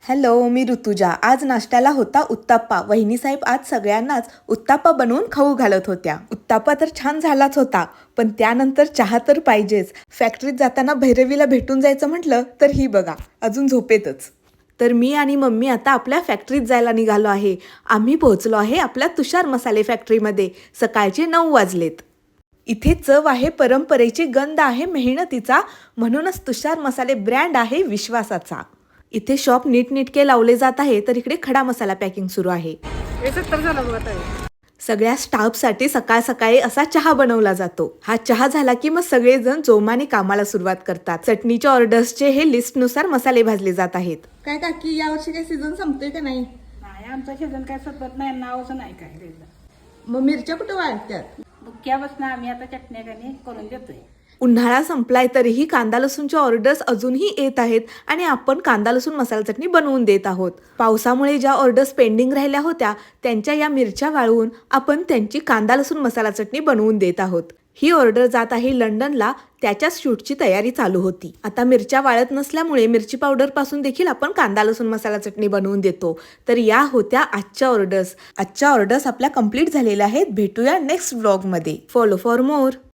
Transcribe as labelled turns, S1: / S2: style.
S1: Hello, मी ऋतुजा. आज नाश्त्याला होता उत्ताप्पा. वहिनीसाहेब आज सगळ्यांनाच उत्ताप्पा बनवून खाऊ घालत होत्या. उत्ताप्पा तर छान झालाच होता, पण त्यानंतर चहा तर पाहिजेच. फॅक्टरीत जाताना भैरवीला भेटून जायचं म्हटलं तर ही बघा, अजून झोपेतच. तर मी आणि मम्मी आता आपल्या फॅक्टरीत जायला निघालो आहे. आम्ही पोहोचलो आहे आपल्या तुषार मसाले फॅक्टरीमध्ये. सकाळचे 9 वाजलेत. इथे चव आहे परंपरेची, गंध आहे मेहनतीचा, म्हणूनच तुषार मसाले ब्रँड आहे विश्वासाचा. इथे शॉप नीटनेटके लावले जात आहे, तर इकडे खडा मसाला पॅकिंग सुरू आहे. सगळ्या स्टाफसाठी सकाळ सकाळी असा चहा बनवला जातो. हा चहा झाला की मग सगळेजण जोमाने कामाला सुरुवात करतात. चटणीच्या ऑर्डर्सचे हे लिस्टनुसार मसाले भाजले जात आहेत. काय काकी, यावर्षी काय सीझन संपतोय का नाही?
S2: नाही, आमचा सीझन काय संपत नाही, नावच नाही काय त्याचं.
S1: मग मिरच्या कुठं वाढत्यात?
S2: बुक्क्यापासून आम्ही आता चटण्या गाणी करून देतोय.
S1: उन्हाळा संपलाय तरीही कांदा लसूणच्या ऑर्डर्स अजूनही येत आहेत आणि आपण कांदा लसूण मसाला चटणी बनवून देत आहोत. पावसामुळे ज्या ऑर्डर्स पेंडिंग राहिल्या होत्या त्यांच्या या मिरच्या वाळवून आपण त्यांची कांदा लसूण मसाला चटणी बनवून देत आहोत. ही ऑर्डर जात आहे लंडनला, त्याच्याच शूटची तयारी चालू होती. आता मिरच्या वाळत नसल्यामुळे मिरची पावडर पासून देखील आपण कांदा लसूण मसाला चटणी बनवून देतो. तर या होत्या आजच्या ऑर्डर्स. आजच्या ऑर्डर्स आपल्या कंप्लीट झालेल्या आहेत. भेटूया नेक्स्ट व्लॉगमध्ये. Follow for more.